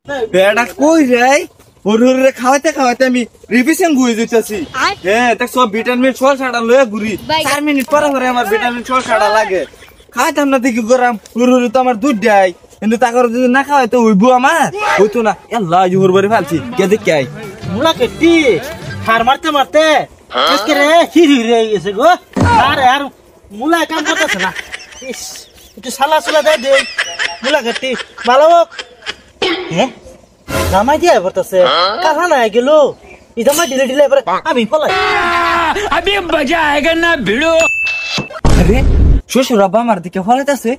বেটা কই যাই ওরে খাওয়াইতে খাওয়াইতে আমি রিভিশন ঘুরে যেতেছি। হ্যাঁ দেখ সব ভিটামিন সোল ছাড়া লয়ে ঘুরি 4 মিনিট পরে পরে আমার ভিটামিন সোল ছাড়া লাগে। খাইতাম না দেখি গরম হুরহুরি তো আমার দুধ দেয়, কিন্তু তাকে যদি না খাওয়াই তো হইবো আমার হইতো না। আল্লাহ জোহর বাড়ি ফেলছি কে দেখি আই মুলা কেটি হার মারতে মারতে আজকে রে হিরি হয়ে গেছে গো। আরে আর মুলা কাম করতেছে না, একটু সালা সুলা দেয় দে মুলা কেটি ভালো হোক। হ্যাঁ জামাই দিয়ে পড়তেছে কারণ না গেল এই জামাই ঢিলে ঢিলে এবারে আমি পলাই अभी मजा आएगा ना भिड़ो। আরে শ্বশুর আব্বা আমার দিকে ফলাইতেছে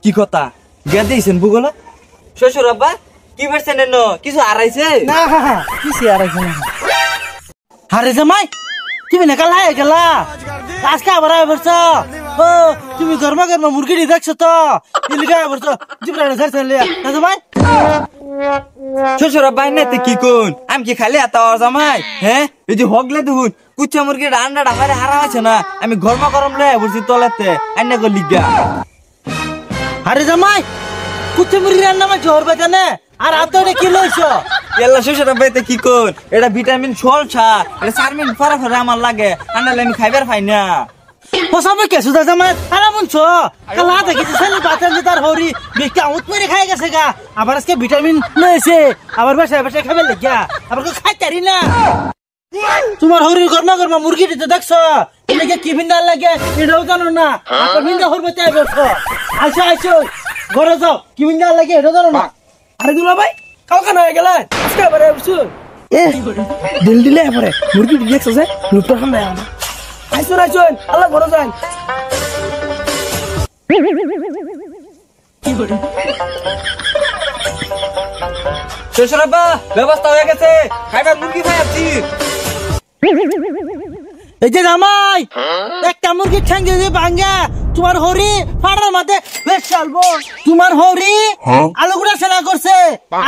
কি কথা গিয়া দিয়েছেন ভূগোল। শ্বশুর আব্বা কি করছেন এন কিছু হারাইছে না কিসে আর আরে জামাই তুমি না কাল গেলা আজকে আবার আয় বলছ ও তুমি গরমা গরমা মুরগি দেখছো তো ইলিগা বলছ জিবরানে ধরছে লিয়া না জামাই। শ্বশুর আব্বা না কি কোন আমি কি খালি এত জামাই। হ্যাঁ এই যে হগলে দেখুন কুচ্চা মুরগির আন্ডাটা হারে হারা আছে না, আমি গরমা গরম লয়ে বলছি তলাতে আন্না গো লিগা। আরে জামাই কুচ্চা মুরগি রান্না মা জোর বেটা না আর আতো রে কি লইছো এলা শ্বশুর আব্বা কি কোন এটা ভিটামিন সোলছা, এটা 4 মিনিট পরে পরে আমার লাগে আন্নালে আমি খাইবার পাই না। পোসাবে কে সুদা জামাই আরে মনছো কালা দেখি ছেলে বাতান তার হরি বেকা উত মেরে খাই গেছে গা আবার আজকে ভিটামিন লইছে আবার বাসায় বাসায় খাবে লাগিয়া আবার কো খাইতারি না। তোমার হরি গরমা গরমা মুরগি দিতে দেখছো এলাকে কি ভিন্দা লাগে এটাও জানো না আপনি ভিন্দা হরবে তাই বলছো আইছো আইছো ঘরে যাও কি ভিন্দা লাগে এটাও জানো না। আরে দুলা ভাই কালকান হয়ে গেল আজকে এবারে বুঝছো দিল দিলে এবারে মুরগি দেখছো যে লুটটা খান দেয় না আইসুন আইসুন আল্লাহ ঘরে যান। শ্বশুর আব্বা ব্যবস্থা হয়ে গেছে খাইবার মুরগি খাইছি। এই যে জামাই একটা মুরগি ঠ্যাং দিয়ে ভাঙ্গা তোমার হরি ফাড়ার মাঝে বেশ চালবো তোমার হরি আলুগুড়া সেনা করছে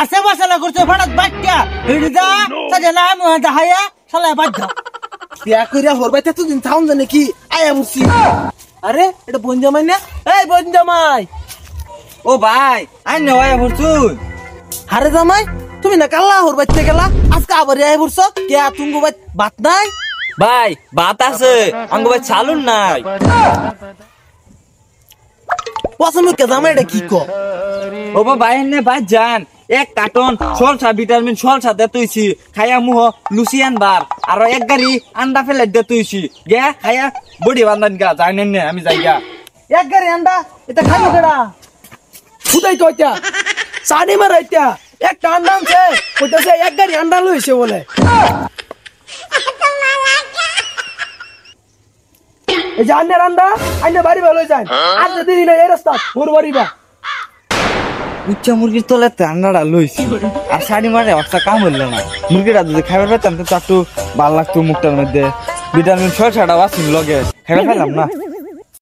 আসে বাসনা করছে ফাড়াত বাচ্চা হেঁটে যা সাজে না আমি হাইয়া সালায় বাদ দাও বিয়া কইরা হরবাইতে তো দিন থাউন জানে কি আয়া বুঝছি। আরে এটা বোন জামাই না এই বোন জামাই ও ভাই আই নয়া ভরছুন। আরে জামাই তুমি না কাল্লা হরবাইতে গেলা আজকে আবার আয়া বুঝছো কে তুঙ্গু বাত নাই ভাই ভাত আছে অঙ্গ ভাই চালুন নাই পছন্দ কে জামাই এটা কি কো ও ভাই নে ভাই জান এক কার্টন সলসা ভিটামিন সলসা দে তুইছি খাইয়া মুহ লুচিয়ান বার আর এক গাড়ি আন্ডা ফেলে দে তুইছি গে খাইয়া বডি বান্ধান গা জানেন নে আমি যাই গা। এক গাড়ি আন্ডা এটা খাইলো কেডা খুদাই তো এটা সাড়ে মারা এটা একটা আন্ডা আনছে কইতাছে এক গাড়ি আন্ডা লইছে বলে। এই যে আন্ডার আন্ডা আন্ডা বাড়ি ভালো যায় আর যদি না এই রাস্তা ওর বাড়ি বা উচ্চা মুরগির তলে আন্ডাটা লইছি আর শাড়ি মারে একটা কাম হইলো না। মুরগিটা যদি খাইবার পাইতাম তো একটু ভালো লাগতো মুখটার মধ্যে ভিটামিন সলসাটা আসিন লগে খাইবার পাইলাম না।